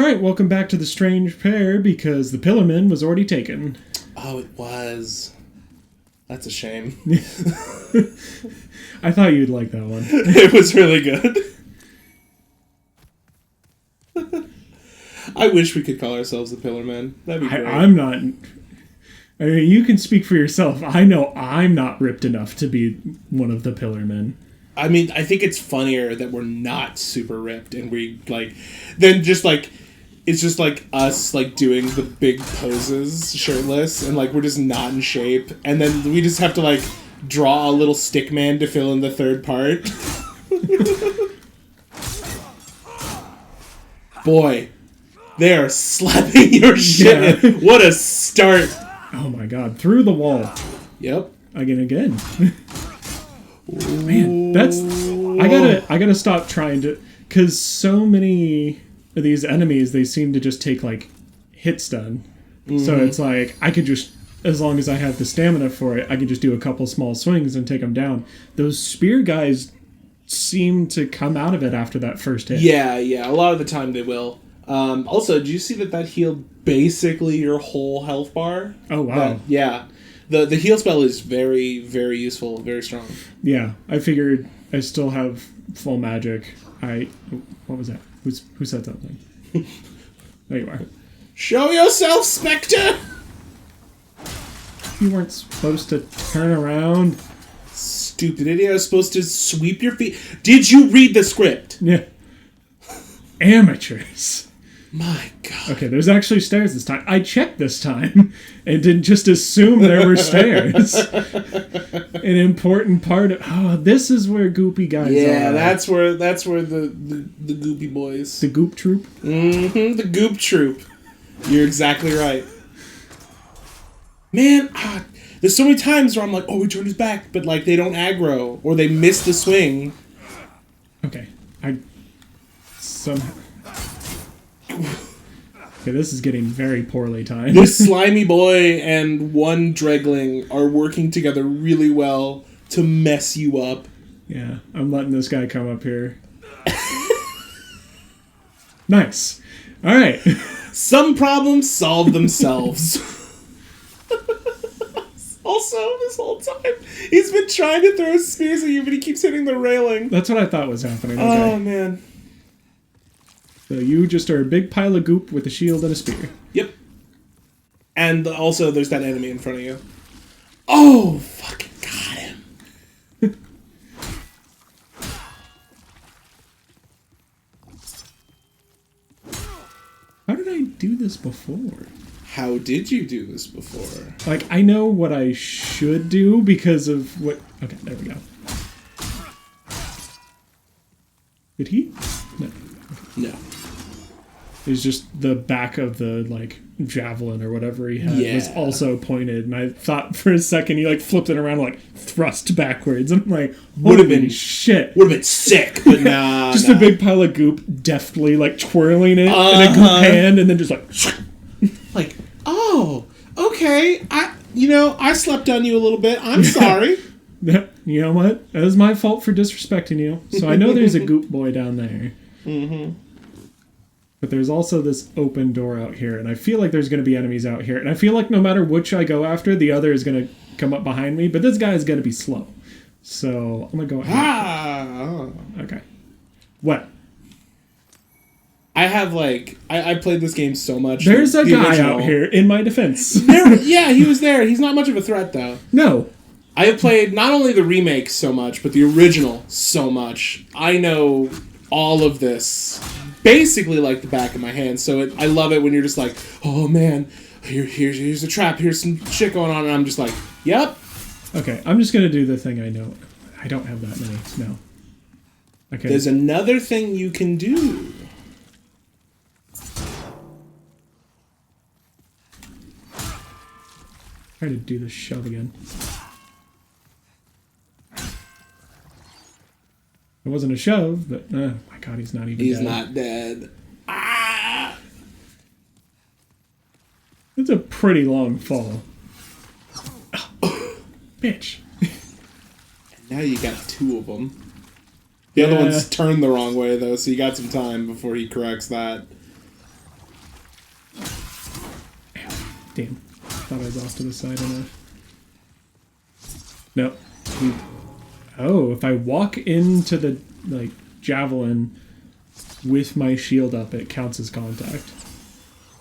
Alright, welcome back to the strange pair because the Pillarman was already taken. Oh, it was. That's a shame. I thought you'd like that one. It was really good. I wish we could call ourselves the Pillarmen. That'd be great. I'm not... I mean, you can speak for yourself. I know I'm not ripped enough to be one of the Pillarmen. I mean, I think it's funnier that we're not super ripped and we, then just, it's just, us, doing the big poses shirtless and, we're just not in shape. And then we just have to, draw a little stick man to fill in the third part. Boy, they are slapping your shit in. What a start. Oh my god, through the wall. Yep. Again. Man, that's... I gotta stop trying to... Because so many of these enemies, they seem to just take, hit stun. Mm-hmm. So it's I could just... As long as I have the stamina for it, I could just do a couple small swings and take them down. Those spear guys seem to come out of it after that first hit. Yeah. A lot of the time they will. Also, did you see that healed basically your whole health bar? Oh, wow. Yeah. The heal spell is very, very useful, very strong. Yeah, I figured I still have full magic. What was that? Who said something? There you are. Show yourself, Spectre! You weren't supposed to turn around. Stupid idiot, I was supposed to sweep your feet. Did you read the script? Yeah. Amateurs. My god. Okay, there's actually stairs this time. I checked this time and didn't just assume there were stairs. An important part of... Oh, this is where goopy guys are. Yeah, that's where the goopy boys... The goop troop? Mm-hmm, the goop troop. You're exactly right. Man, there's so many times where I'm like, oh, he turned his back, but they don't aggro, or they miss the swing. Okay, somehow... Okay, this is getting very poorly timed. This slimy boy and one dregling are working together really well to mess you up. Yeah, I'm letting this guy come up here. Nice. All right. Some problems solve themselves. Also, this whole time, he's been trying to throw spears at you, but he keeps hitting the railing. That's what I thought was happening. Okay. Oh, man. So you just are a big pile of goop with a shield and a spear. Yep. And also, there's that enemy in front of you. Oh, fucking got him. How did I do this before? How did you do this before? I know what I should do because of what... Okay, there we go. Did he? No. No. It was just the back of the, javelin or whatever he had was also pointed. And I thought for a second he, flipped it around, thrust backwards. And I'm like, would have been shit. Would have been sick, but nah. Just a big pile of goop deftly, twirling it in a goop hand and then just, oh, okay. I slept on you a little bit. I'm sorry. You know what? It was my fault for disrespecting you. So I know there's a goop boy down there. Mm-hmm. But there's also this open door out here, and I feel like there's going to be enemies out here. And I feel like no matter which I go after, the other is going to come up behind me. But this guy is going to be slow. So I'm going to go ahead. Okay. What? I have, I played this game so much. There's a guy out here, in my defense. Yeah, he was there. He's not much of a threat, though. No. I have played not only the remake so much, but the original so much. I know all of this basically like the back of my hand. So I love it when you're just like, oh man, here's a trap, here's some shit going on, and I'm just like, yep. Okay, I'm just gonna do the thing I know. I don't have that many. No. Okay. There's another thing you can do. Try to do the shove again. It wasn't a shove, but oh my god, he's not even dead. He's not dead. Ah! It's a pretty long fall. Oh, bitch. And now you got two of them. The other one's turned the wrong way, though, so you got some time before he corrects that. Damn. Thought I was off to the side enough. Nope. Oh, if I walk into the javelin with my shield up, it counts as contact.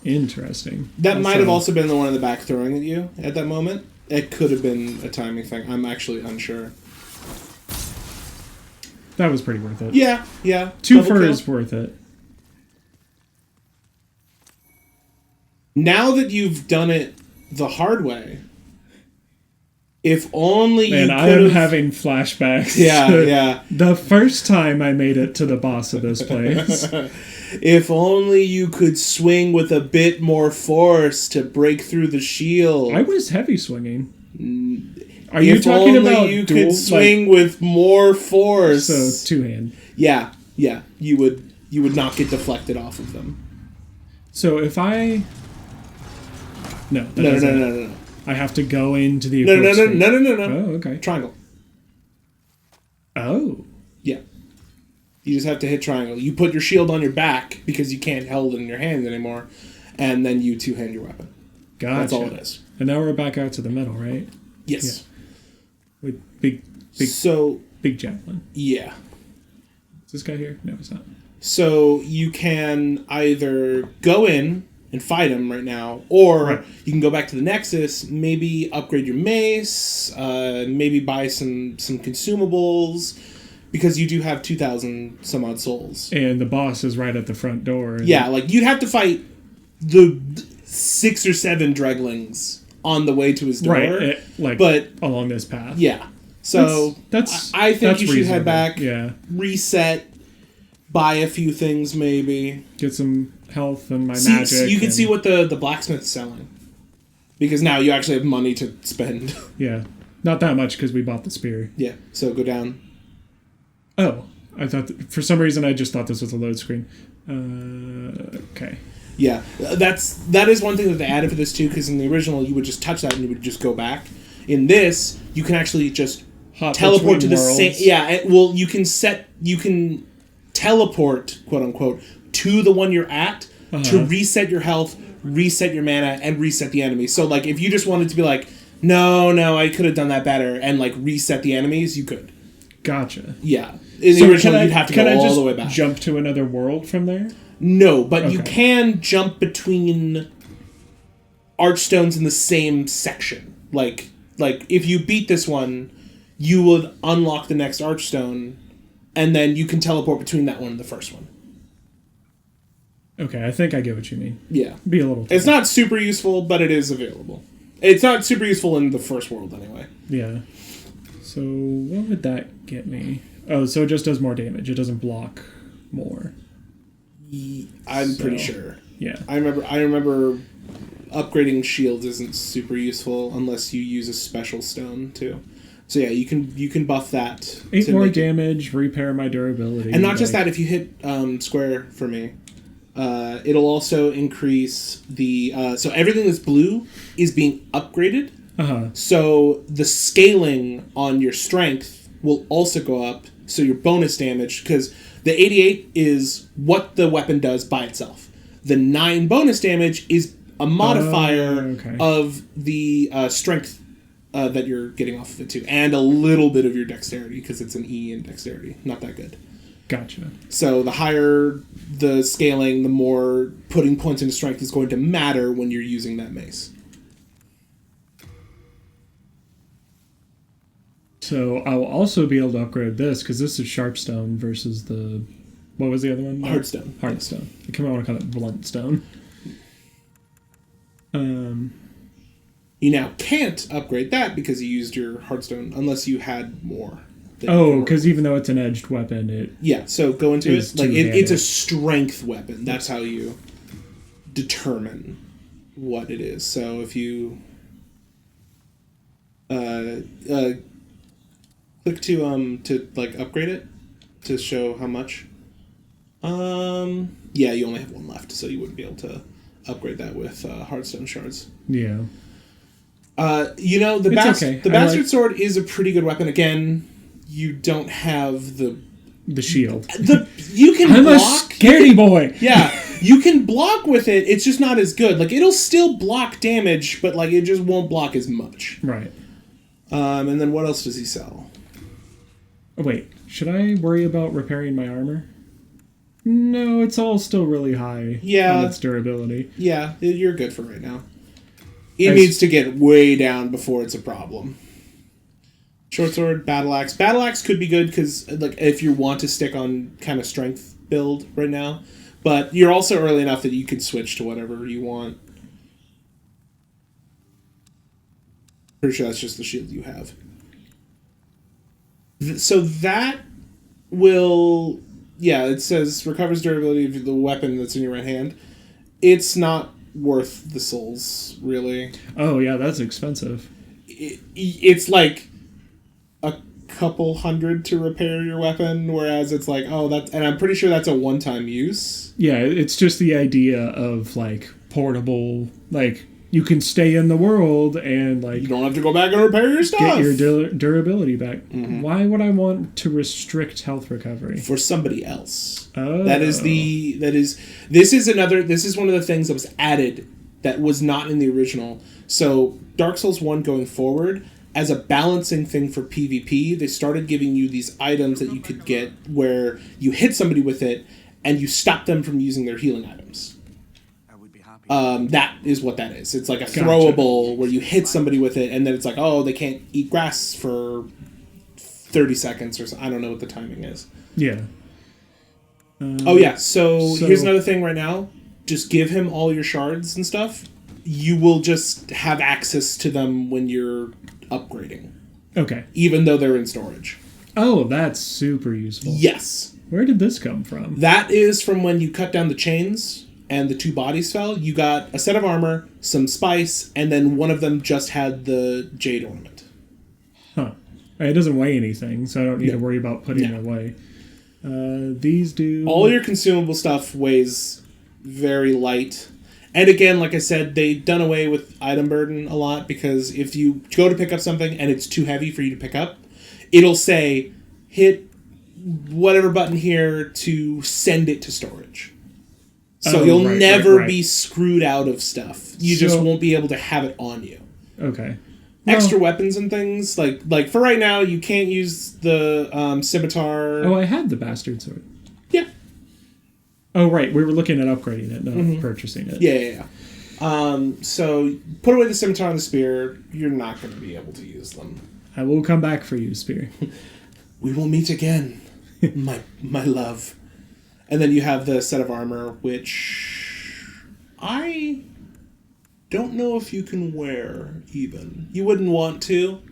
Interesting. That might have also been the one in the back throwing at you at that moment. It could have been a timing thing. I'm actually unsure. That was pretty worth it. Yeah. 2 fur is worth it. Now that you've done it the hard way, if only you could have... And I'm having flashbacks. Yeah. The first time I made it to the boss of this place. If only you could swing with a bit more force to break through the shield. I was heavy swinging. Are you talking about you could swing with more force? So 2-hand. Yeah. You would not get deflected off of them. So if I... No. I have to go into the... No. Oh, okay. Triangle. Oh. Yeah. You just have to hit triangle. You put your shield on your back because you can't hold it in your hand anymore, and then you 2-hand your weapon. Gotcha. That's all it is. And now we're back out to the middle, right? Yes. Yeah. With big javelin. Yeah. Is this guy here? No, it's not. So you can either go in and fight him right now, or you can go back to the Nexus, maybe upgrade your mace, maybe buy some consumables, because you do have 2,000 some odd souls. And the boss is right at the front door. Yeah, you'd have to fight the 6 or 7 dreglings on the way to his door. Right, but along this path. Yeah. So I think you should head back, reset, buy a few things maybe. Get some health and my magic. You can see what the blacksmith's selling. Because now you actually have money to spend. Yeah. Not that much because we bought the spear. Yeah, so go down. Oh, I thought... for some reason I just thought this was a load screen. Okay. Yeah, that is one thing that they added for this too, because in the original you would just touch that and you would just go back. In this, you can actually just teleport to the same... Yeah, well, you can teleport, quote unquote, to the one you're at to reset your health, reset your mana, and reset the enemy. So, if you just wanted to be no, I could have done that better, and, reset the enemies, you could. Gotcha. Yeah. In the original, you'd have to go all the way back. Jump to another world from there? No, but you can jump between archstones in the same section. Like if you beat this one, you would unlock the next archstone, and then you can teleport between that one and the first one. Okay, I think I get what you mean. Yeah. Be a little... It's not super useful, but it is available. It's not super useful in the first world, anyway. Yeah. So, what would that get me? Oh, so it just does more damage. It doesn't block more. I'm pretty sure. Yeah. I remember upgrading shields isn't super useful unless you use a special stone, too. So yeah, you can buff that. 8 more damage, repair my durability. And not just that, if you hit square for me, it'll also increase the... so everything that's blue is being upgraded. So the scaling on your strength will also go up, so your bonus damage, because the 88 is what the weapon does by itself. The 9 bonus damage is a modifier of the strength that you're getting off of it too, and a little bit of your dexterity, because it's an E in dexterity. Not that good. Gotcha. So the higher the scaling, the more putting points into strength is going to matter when you're using that mace. So I'll also be able to upgrade this, because this is Sharpstone versus the... What was the other one? Hardstone. Hardstone. I kind of want to call it Bluntstone. You now can't upgrade that because you used your Hardstone unless you had more. Oh, because even though it's an edged weapon, it... Yeah, so go into it. It's a strength weapon. That's how you determine what it is. So if you... click to upgrade it to show how much. Yeah, you only have 1 left, so you wouldn't be able to upgrade that with Hardstone shards. Yeah. The Bastard Sword is a pretty good weapon. Again, you don't have the shield. You can I'm block. a scaredy boy. Yeah, You can block with it, it's just not as good. Like, it'll still block damage, but, like, it just won't block as much. Right. And then what else does he sell? Oh, wait. Should I worry about repairing my armor? No, it's all still really high on its durability. Yeah, you're good for right now. It needs to get way down before it's a problem. Short sword, battle axe. Battle axe could be good because, like, if you want to stick on kind of strength build right now, but you're also early enough that you can switch to whatever you want. Pretty sure that's just the shield you have. So that will, it says recovers durability of the weapon that's in your right hand. It's not worth the souls, really. Oh yeah, that's expensive. It's like a couple hundred to repair your weapon, whereas it's like, and I'm pretty sure that's a one-time use. Yeah, it's just the idea of, like, portable, like, you can stay in the world and, like, you don't have to go back and repair your stuff. Get your durability back. Mm-hmm. Why would I want to restrict health recovery? For somebody else. Oh. This is one of the things that was added that was not in the original. So Dark Souls 1 going forward, as a balancing thing for PvP, they started giving you these items that you could get where you hit somebody with it and you stop them from using their healing items. That is what that is. It's like a throwable where you hit somebody with it and then it's like, they can't eat grass for 30 seconds or so. I don't know what the timing is. Yeah. So here's another thing right now. Just give him all your shards and stuff. You will just have access to them when you're upgrading. Okay. Even though they're in storage. Oh, that's super useful. Yes. Where did this come from? That is from when you cut down the chains and the 2 bodies fell. You got a set of armor, some spice, and then one of them just had the jade ornament. Huh. It doesn't weigh anything, so I don't need to worry about putting it away. These do... All your consumable stuff weighs very light. And again, like I said, they've done away with item burden a lot because if you go to pick up something and it's too heavy for you to pick up, it'll say, hit whatever button here to send it to storage. So you'll never be screwed out of stuff. You just won't be able to have it on you. Okay. Extra weapons and things, like for right now, you can't use the scimitar. Oh, I had the bastard sword. Yeah. Oh, right. We were looking at upgrading it, not purchasing it. Yeah. So put away the scimitar and the spear. You're not going to be able to use them. I will come back for you, spear. We will meet again, my love. And then you have the set of armor, which I don't know if you can wear, even. You wouldn't want to.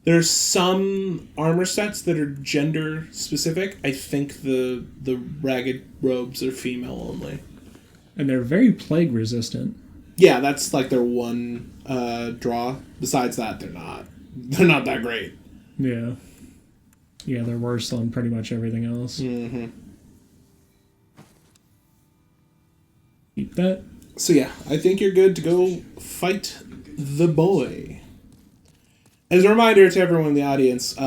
There's some armor sets that are gender specific. I think the ragged robes are female only. And they're very plague resistant. Yeah, that's like their one draw. Besides that, they're not that great. Yeah. Yeah, they're worse than pretty much everything else. Mm-hmm. Keep that. So yeah, I think you're good to go fight the boy. As a reminder to everyone in the audience,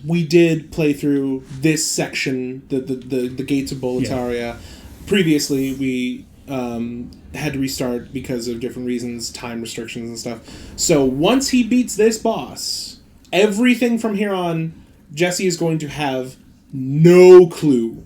we did play through this section, the Gates of Boletaria. Yeah. Previously, we had to restart because of different reasons, time restrictions and stuff. So once he beats this boss, everything from here on, Jessee is going to have no clue.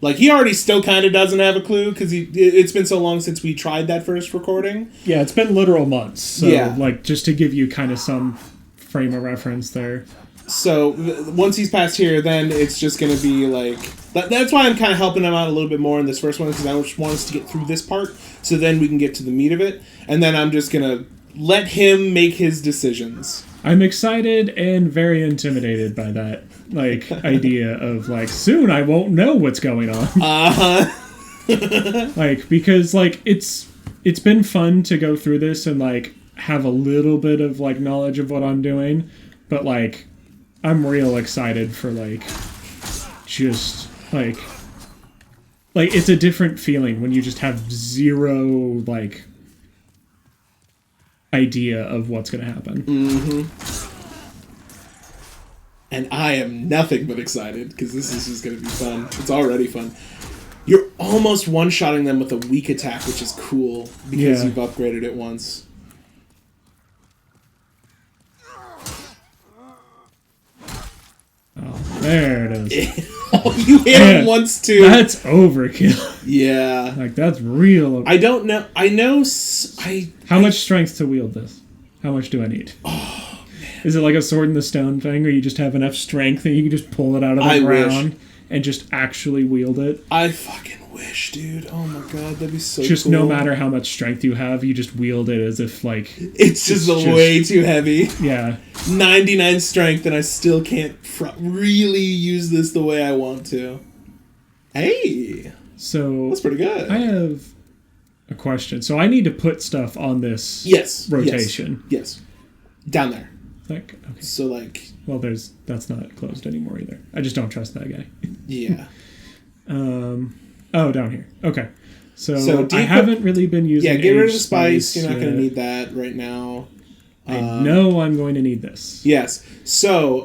Like, he already still kind of doesn't have a clue because it's been so long since we tried that first recording. Yeah, it's been literal months. So, like, just to give you kind of some frame of reference there. So, once he's past here, then it's just going to be, like... That's why I'm kind of helping him out a little bit more in this first one, because I just want us to get through this part, so then we can get to the meat of it. And then I'm just going to let him make his decisions. I'm excited and very intimidated by that, like, idea of, like, soon I won't know what's going on. Like, because, like, it's been fun to go through this and, like, have a little bit of, like, knowledge of what I'm doing, but, like, I'm real excited for, like, just, like, it's a different feeling when you just have zero, like, idea of what's going to happen. Mm-hmm. And I am nothing but excited, because this is just going to be fun. It's already fun. You're almost one-shotting them with a weak attack, which is cool because Yeah. you've upgraded it once. Oh, there it is. Oh, you hit him once too. That's overkill. Yeah. Like, that's real. I don't know. How much strength to wield this? How much do I need? Oh, man. Is it like a sword in the stone thing, or you just have enough strength that you can just pull it out of the ground and just actually wield it? I fucking wish, dude. Oh my god, that'd be so just cool. No matter how much strength you have, you just wield it as if, like... It's just way too heavy. Yeah. 99 strength, and I still can't really use this the way I want to. Hey! So... That's pretty good. I have a question. So I need to put stuff on this rotation. Yes. Down there. Like, okay. So, like... Well, that's not closed anymore either. I just don't trust that guy. Yeah. Oh, down here. Okay. So I haven't really been using... Yeah, get rid of the spice. You're not going to need that right now. I know I'm going to need this. Yes. So,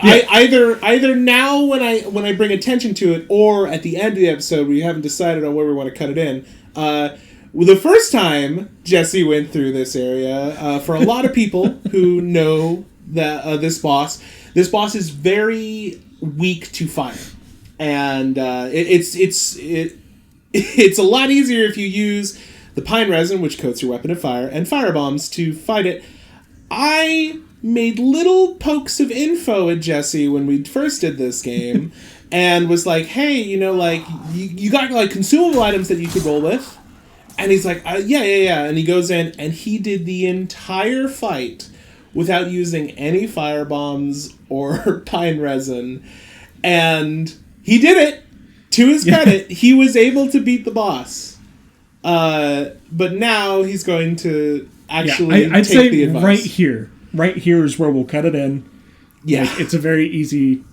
either now when I bring attention to it, or at the end of the episode where you haven't decided on where we want to cut it in. The first time Jessee went through this area, for a lot of people who know that this boss is very weak to fire, and it's a lot easier if you use the pine resin, which coats your weapon in fire, and fire bombs to fight it. I made little pokes of info at Jessee when we first did this game, and was like, hey, you got like consumable items that you could roll with. And he's like, yeah. And he goes in, and he did the entire fight without using any fire bombs or pine resin. And he did it. To his credit, he was able to beat the boss. But now he's going to actually I'd take say the advice. Right here is where we'll cut it in. Yeah. Like, it's a very easy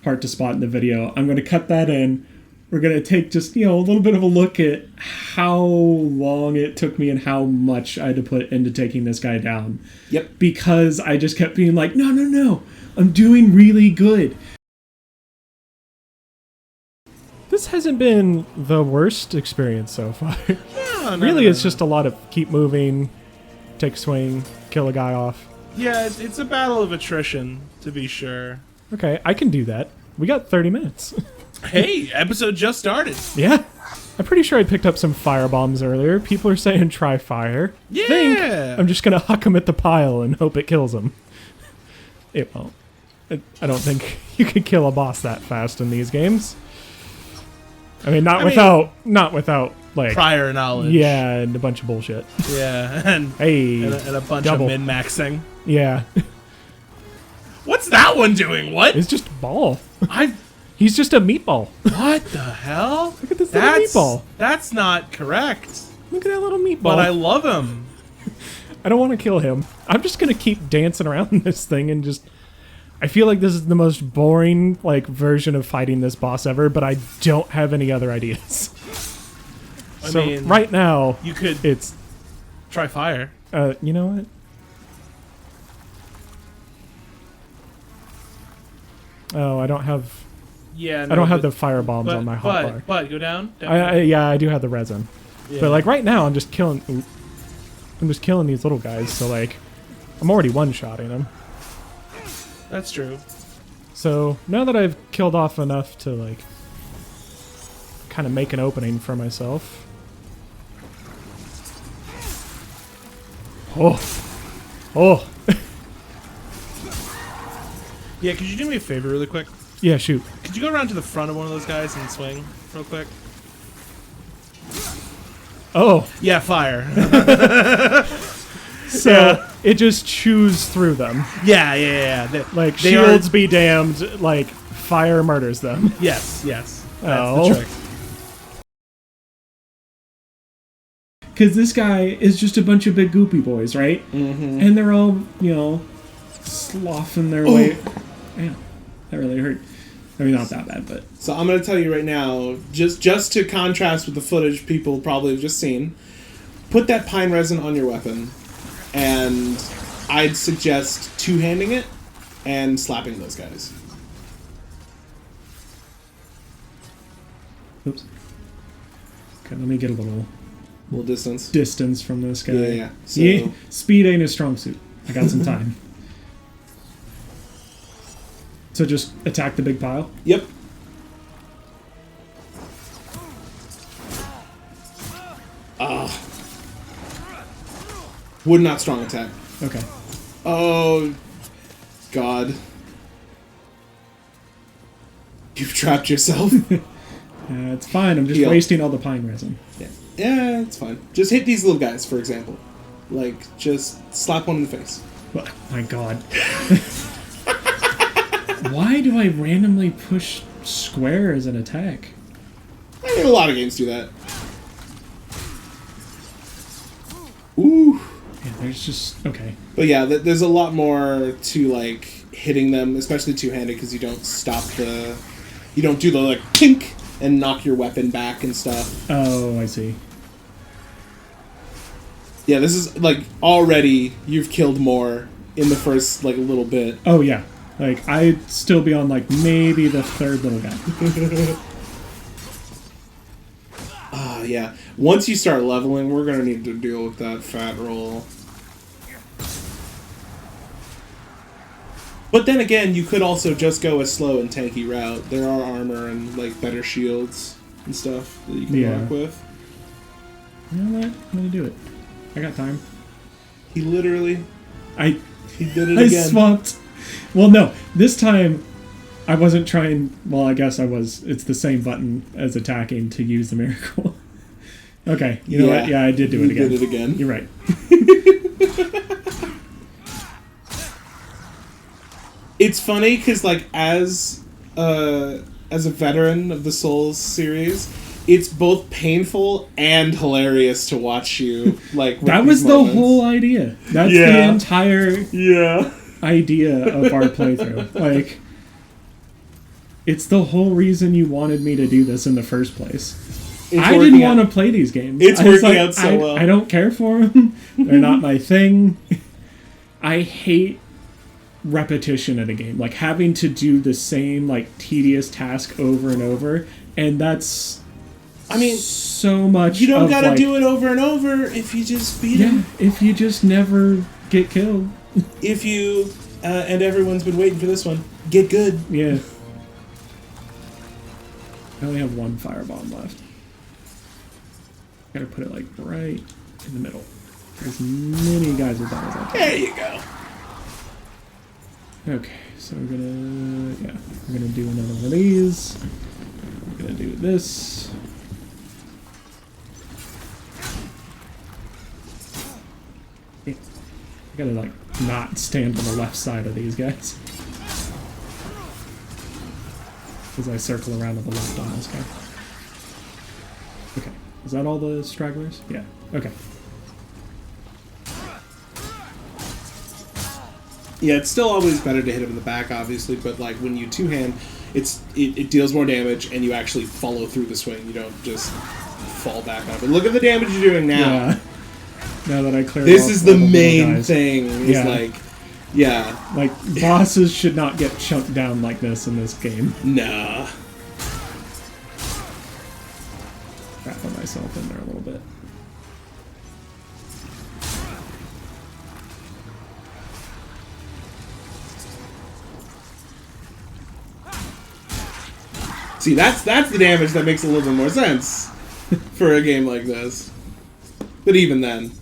part to spot in the video. I'm going to cut that in. We're going to take just, a little bit of a look at how long it took me and how much I had to put into taking this guy down. Yep. Because I just kept being like, no, I'm doing really good. This hasn't been the worst experience so far. Really, it's just a lot of keep moving, take a swing, kill a guy off. Yeah, it's a battle of attrition, to be sure. Okay, I can do that. We got 30 minutes. Hey, episode just started. Yeah. I'm pretty sure I picked up some fire bombs earlier. People are saying try fire. Yeah. I'm just going to huck them at the pile and hope it kills them. It won't. I don't think you could kill a boss that fast in these games. I mean, not without like prior knowledge. Yeah, and a bunch of bullshit. Yeah, and a bunch double. of min-maxing. Yeah. What's that one doing? What? It's just ball. I He's just a meatball. What the hell? Look at this little meatball. That's not correct. Look at that little meatball. But I love him. I don't want to kill him. I'm just going to keep dancing around this thing and just... I feel like this is the most boring version of fighting this boss ever, but I don't have any other ideas. I So mean, right now, you could it's... try fire. You know what? Oh, I don't have... Yeah, I don't have the fire bombs on my hotbar. But go down. Yeah, I do have the resin. Yeah. But right now, I'm just killing these little guys. So I'm already one-shotting them. That's true. So now that I've killed off enough to kind of make an opening for myself. Oh. Yeah, could you do me a favor really quick? Yeah, shoot. Could you go around to the front of one of those guys and swing real quick? Oh. Yeah, fire. So it just chews through them. Yeah. They shields be damned, fire murders them. Yes. That's the trick. Because this guy is just a bunch of big goopy boys, right? Mm-hmm. And they're all, sloughing their way. Man, that really hurt. I mean, not that bad, but... So I'm going to tell you right now, just to contrast with the footage people probably have just seen, put that pine resin on your weapon, and I'd suggest two-handing it and slapping those guys. Oops. Okay, let me get a little distance from this guy. Yeah. So Yeah, speed ain't his strong suit. I got some time. So just attack the big pile? Yep. Would not strong attack. Okay. Oh, God. You've trapped yourself. It's fine. I'm just Heal. wasting all the pine resin. Yeah, it's fine. Just hit these little guys, for example. Like, just slap one in the face. Oh, my God. Why do I randomly push square as an attack? I mean, a lot of games do that. Ooh. Yeah, there's just... Okay. But yeah, there's a lot more to, like, hitting them, especially two-handed, because you don't stop the... You don't do the, like, tink and knock your weapon back and stuff. Oh, I see. Yeah, this is, like, already you've killed more in the first, like, little bit. Oh, yeah. Like, I'd still be on, like, maybe the third little guy. Yeah. Once you start leveling, we're gonna need to deal with that fat roll. But then again, you could also just go a slow and tanky route. There are armor and, like, better shields and stuff that you can rock with. You know what? I'm gonna do it. I got time. He literally... He did it I again. swapped. Well, no. This time, I wasn't trying... Well, I guess I was. It's the same button as attacking to use the miracle. Okay. You know what? Yeah, I did do it again. You did it again. You're right. It's funny because, like, as a veteran of the Souls series, it's both painful and hilarious to watch you. Like, that was the whole idea. That's the entire idea of our playthrough. Like, it's the whole reason you wanted me to do this in the first place. I didn't want to play these games. It's working out so well. I don't care for them. They're not my thing. I hate repetition in a game, like having to do the same like tedious task over and over, and that's so much. You don't gotta like, do it over and over if you just beat him. If you just never get killed. If you and everyone's been waiting for this one, get good. Yeah. I only have one firebomb left. Gotta put it like right in the middle. As many guys with that as I can. There you go. Okay, so we're gonna do another one of these. We're gonna do this. Yeah. I gotta like not stand on the left side of these guys. As I circle around to the left on this guy. Okay, is that all the stragglers? Yeah, okay. Yeah, it's still always better to hit him in the back, obviously, but like when you two-hand, it deals more damage and you actually follow through the swing. You don't just fall back on it. But look at the damage you're doing now. Yeah. Now that I cleared this off is the all main guys. thing. Is like bosses should not get chunked down like this in this game. Nah. Wrapping myself in there a little bit. See, that's the damage that makes a little bit more sense for a game like this. But even then.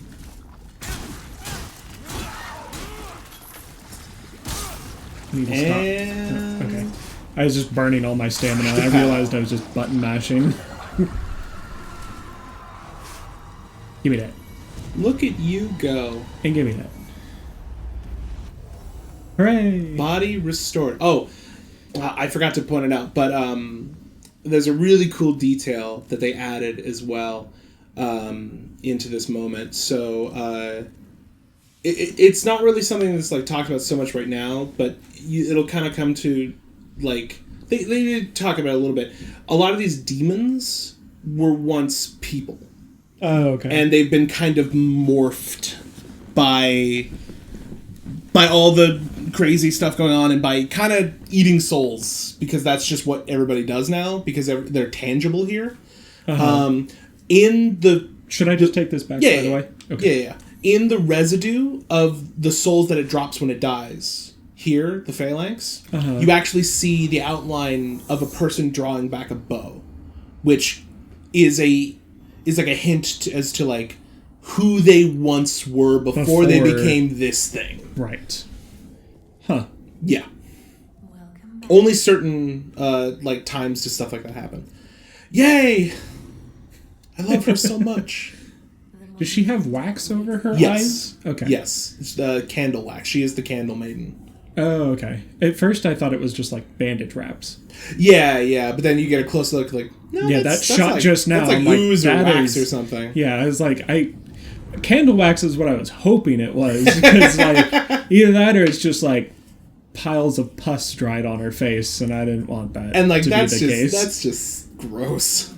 Need to stop. Oh, okay. I was just burning all my stamina. I realized I was just button mashing. Give me that. Look at you go. And give me that. Hooray! Body restored. Oh, I forgot to point it out, but there's a really cool detail that they added as well into this moment. So it's not really something that's like talked about so much right now, but it'll kind of come to like they did talk about it a little bit. A lot of these demons were once people. Oh, okay. And they've been kind of morphed by all the crazy stuff going on and by kind of eating souls, because that's just what everybody does now, because they're tangible here. In the... Should I just take this back, by the way? Okay. Yeah. In the residue of the souls that it drops when it dies, here, the phalanx, you actually see the outline of a person drawing back a bow, which is like a hint as to like who they once were before they became this thing. Right. Huh. Yeah. Only certain like times does stuff like that happen. Yay! I love her so much. Does she have wax over her Yes. eyes? Okay. Yes. It's the candle wax. She is the candle maiden. Oh, okay. At first I thought it was just like bandage wraps. Yeah, but then you get a close look, like, no, yeah, that shot like, just now. That's like ooze or wax or something. Yeah, I was like, candle wax is what I was hoping it was, because like either that or it's just like piles of pus dried on her face, and I didn't want that. And like to that's be the just case. that's just gross.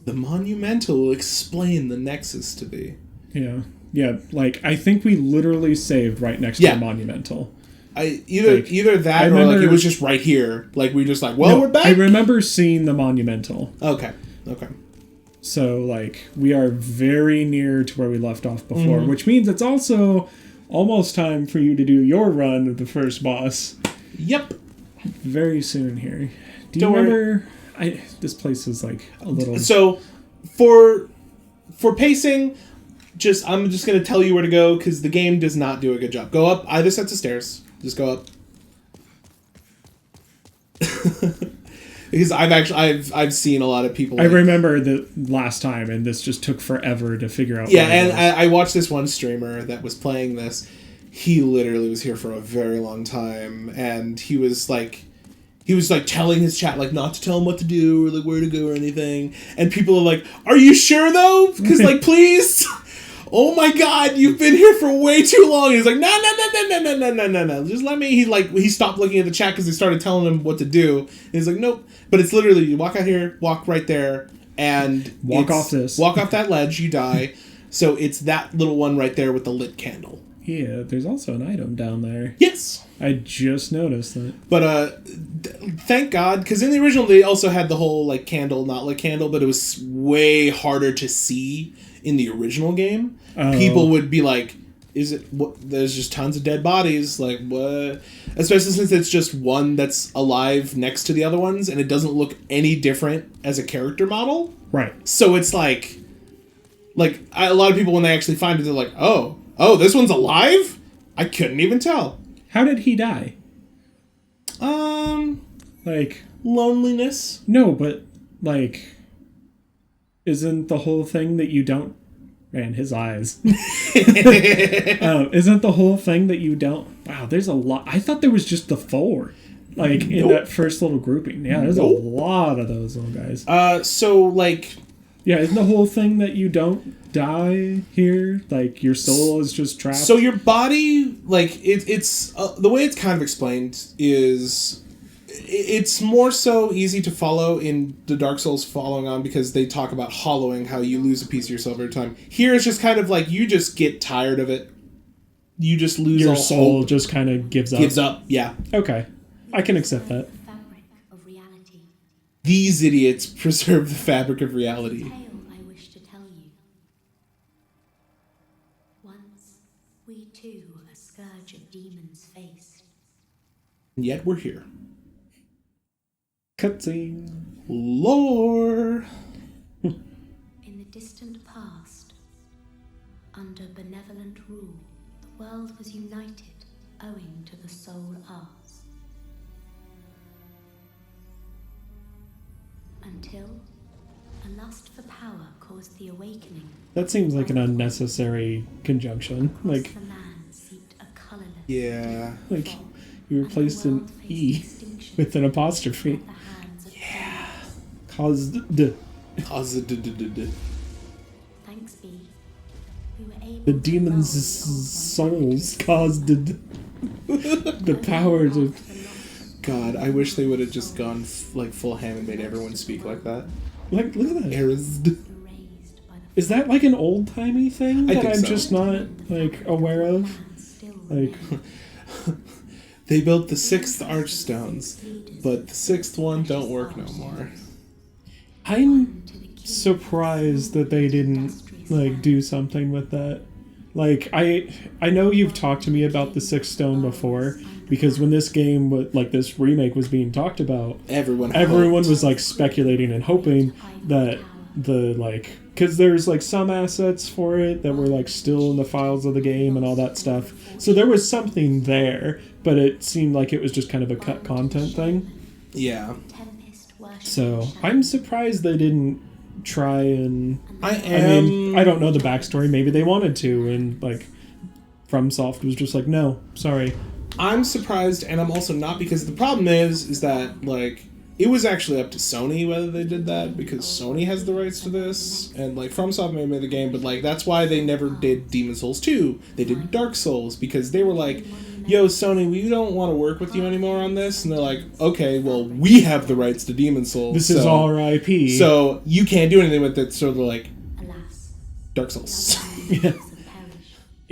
The monumental will explain the nexus to be. Yeah. Like I think we literally saved right next to the monumental. Either that or like it was just right here. Like we just like, we're back. I remember seeing the monumental. Okay. So like we are very near to where we left off before, which means it's also almost time for you to do your run of the first boss. Yep. Very soon here. Do you remember? This place is like a little. So for pacing, I'm just gonna tell you where to go because the game does not do a good job. Go up either sets of stairs. Just go up. Because I've seen a lot of people. I remember the last time, and this just took forever to figure out. Yeah, and I watched this one streamer that was playing this. He literally was here for a very long time, and he was like telling his chat like not to tell him what to do or like where to go or anything. And people are like, "Are you sure though? Because like please." Oh my God, you've been here for way too long. He's like, no. Just let me. He stopped looking at the chat because they started telling him what to do. And he's like, nope. But it's literally, you walk out here, walk right there, and walk off that ledge, you die. So it's that little one right there with the lit candle. Yeah, there's also an item down there. Yes. I just noticed that. But thank God, because in the original they also had the whole like candle, not lit candle, but it was way harder to see in the original game. People would be like, is it what, there's just tons of dead bodies, like what, especially since it's just one that's alive next to the other ones and it doesn't look any different as a character model, right? So it's like a lot of people when they actually find it, they're like, oh this one's alive. I couldn't even tell. How did he die? Like loneliness. No, but like, isn't the whole thing that you don't... Man, his eyes. Isn't the whole thing that you don't... Wow, there's a lot. I thought there was just the 4. Like, in that first little grouping. Yeah, there's a lot of those little guys. So, like... Yeah, isn't the whole thing that you don't die here? Like, your soul is just trapped? So your body, like, it's... the way it's kind of explained is... It's more so easy to follow in the Dark Souls following on because they talk about hollowing, how you lose a piece of yourself every time. Here it's just kind of like you just get tired of it. You just lose your all soul hope. Just kind of gives up. Gives up, yeah. Okay. I can accept that. These idiots preserve the fabric of reality. I wish to tell you. Once we too a scourge of demons faced. And yet we're here. Cutscene. Lore. In the distant past, under benevolent rule, the world was united owing to the soul arts. Until a lust for power caused the awakening. That seems like an unnecessary conjunction. Like, the land seeped a colorless. Yeah. Like, you replaced an E with an apostrophe. Caused the... Thanks be. We were able The demon's souls caused the power to... God, I wish they would have just gone like full ham and made everyone speak like that. Like, look at that. Erased. Is that like an old-timey thing I that think I'm so. just not, like, aware of? Like, They built the 6th archstones, but the 6th one don't work no more. I'm surprised that they didn't like do something with that. Like, I know you've talked to me about the 6th stone before, because when this game like this remake was being talked about, Everyone was like speculating and hoping that the like, because there's like some assets for it that were like still in the files of the game and all that stuff, so there was something there, but it seemed like it was just kind of a cut content thing. Yeah. So I'm surprised they didn't try and I don't know the backstory. Maybe they wanted to, and like FromSoft was just like, no, sorry. I'm surprised, and I'm also not, because the problem is that like it was actually up to Sony whether they did that, because Sony has the rights to this, and like FromSoft may have made the game, but like that's why they never did Demon Souls 2. They did Dark Souls, because they were like, yo, Sony, we don't want to work with you anymore on this. And they're like, okay, well, we have the rights to Demon Souls. This is our IP. So you can't do anything with it. So they're like, Alas, Dark Souls. Yeah.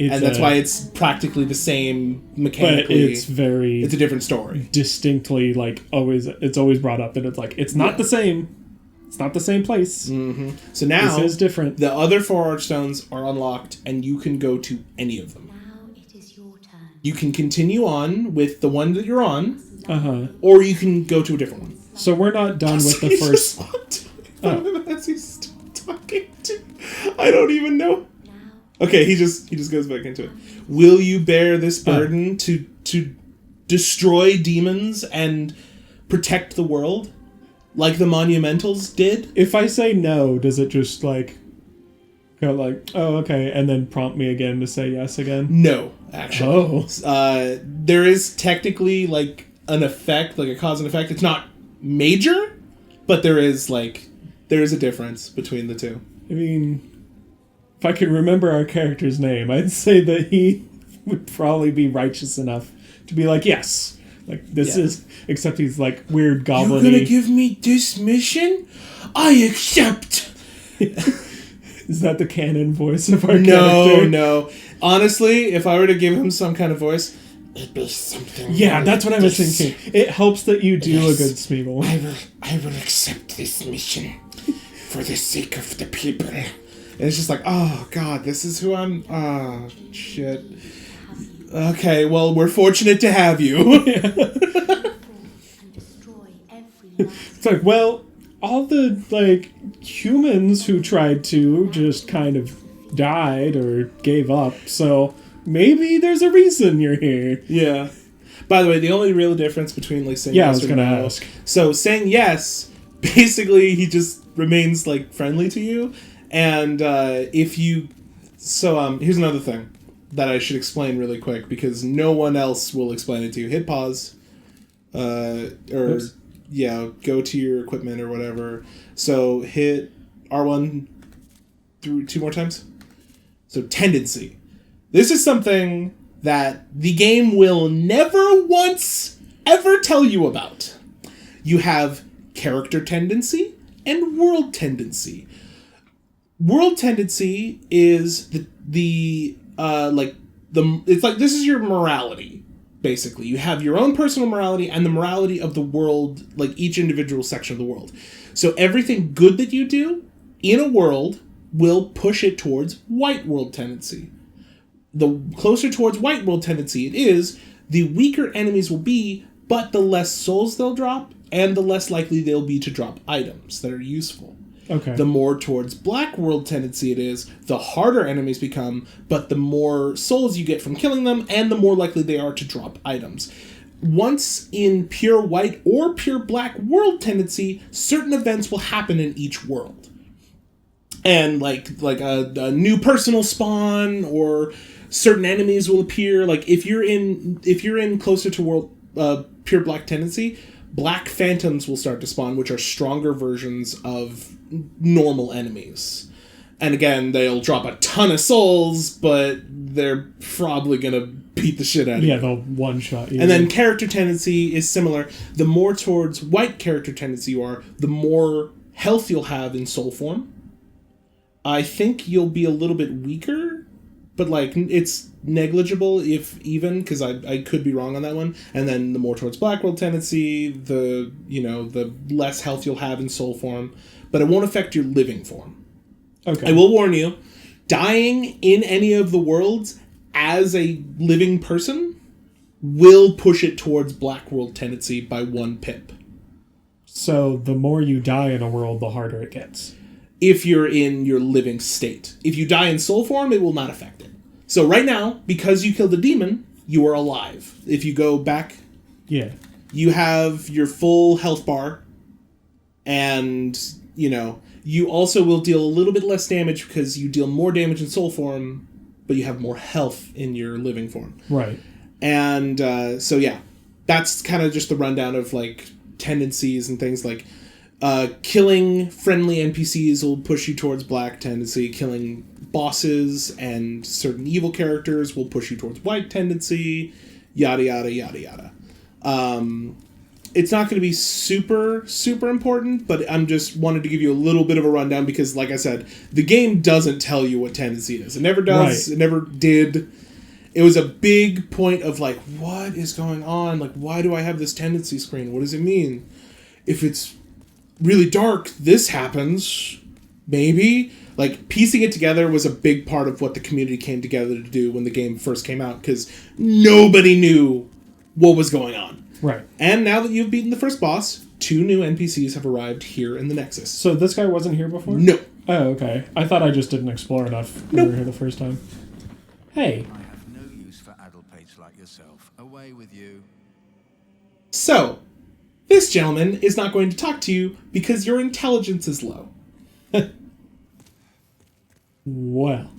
And that's why it's practically the same mechanically. But it's a different story. Distinctly, like, it's always brought up that it's like, it's not the same. It's not the same place. Mm-hmm. So now, this is different. The other 4 archstones are unlocked, and you can go to any of them. now it is your turn. You can continue on with the one that you're on, or you can go to a different one. So we're not done with the first... As he's still talking to... I don't even know. Okay, he just goes back into it. Will you bear this burden to destroy demons and protect the world, like the Monumentals did? If I say no, does it just like go like, oh, okay, and then prompt me again to say yes again? No, actually. Oh. There is technically like an effect, like a cause and effect. It's not major, but there is a difference between the two. I mean, if I could remember our character's name, I'd say that he would probably be righteous enough to be like, yes. Like, this is... Except he's, like, weird goblin-y. You're gonna give me this mission? I accept! Is that the canon voice of our character? No. Honestly, if I were to give him some kind of voice, it'd be something... Yeah, that's what I was thinking. It helps that you do a good Smeagol. I will accept this mission for the sake of the people. And it's just like, oh, God, this is who I'm... Oh, shit. Okay, well, we're fortunate to have you. It's like, well, all the, like, humans who tried to just kind of died or gave up, so maybe there's a reason you're here. Yeah. By the way, the only real difference between, like, saying yes or no... Yeah, I was going to ask. So, saying yes, basically, he just remains, like, friendly to you. And if you... So, here's another thing that I should explain really quick, because no one else will explain it to you. Hit pause. Oops. Yeah, go to your equipment or whatever. So, hit R1 through 2 more times. So, tendency. This is something that the game will never once ever tell you about. You have character tendency and world tendency. World tendency is it's like this is your morality, basically. You have your own personal morality and the morality of the world, like each individual section of the world. So everything good that you do in a world will push it towards white world tendency. The closer towards white world tendency it is, the weaker enemies will be, but the less souls they'll drop, and the less likely they'll be to drop items that are useful. Okay. The more towards black world tendency it is, the harder enemies become, but the more souls you get from killing them, and the more likely they are to drop items. Once in pure white or pure black world tendency, certain events will happen in each world. And like a new personal spawn, or certain enemies will appear. Like if you're in closer to world pure black tendency, black phantoms will start to spawn, which are stronger versions of normal enemies. And again, they'll drop a ton of souls, but they're probably gonna beat the shit out of you. Yeah, they'll one-shot you. And then character tendency is similar. The more towards white character tendency you are, the more health you'll have in soul form. I think you'll be a little bit weaker but like it's negligible if even, because I could be wrong on that one. And then the more towards Black World tendency, the less health you'll have in soul form, but it won't affect your living form. Okay. I will warn you, dying in any of the worlds as a living person will push it towards Black World tendency by 1 pip. So the more you die in a world, the harder it gets. If you're in your living state. If you die in soul form, it will not affect it. So right now, because you killed a demon, you are alive. If you go back, you have your full health bar, and, you also will deal a little bit less damage because you deal more damage in soul form, but you have more health in your living form. Right. And that's kind of just the rundown of, like, tendencies and things like killing friendly NPCs will push you towards black tendency. Killing bosses and certain evil characters will push you towards white tendency. Yada, yada, yada, yada. It's not going to be super, super important, but I'm just wanted to give you a little bit of a rundown because, like I said, the game doesn't tell you what tendency it is. It never does. Right. It never did. It was a big point of, like, what is going on? Like, why do I have this tendency screen? What does it mean? If it's really dark, this happens. Maybe. Like, piecing it together was a big part of what the community came together to do when the game first came out, because nobody knew what was going on. Right. And now that you've beaten the first boss, 2 new NPCs have arrived here in the Nexus. So this guy wasn't here before? No. Oh, okay. I thought I just didn't explore enough when we were here the first time. Hey. I have no use for addlepates like yourself. Away with you. So, this gentleman is not going to talk to you because your intelligence is low. Well.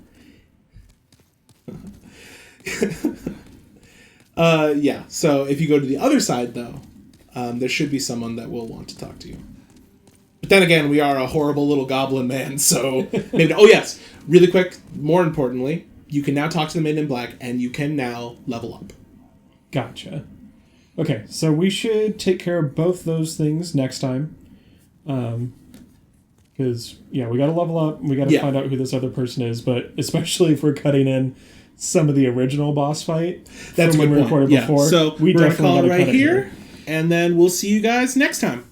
Yeah, so if you go to the other side, though, there should be someone that will want to talk to you. But then again, we are a horrible little goblin man, so maybe... Oh, yes, really quick, more importantly, you can now talk to the Men in Black, and you can now level up. Gotcha. Okay, so we should take care of both those things next time. Because, we gotta level up, we gotta find out who this other person is, but especially if we're cutting in some of the original boss fight that's from when we recorded before. So we're going to call it right here, and then we'll see you guys next time.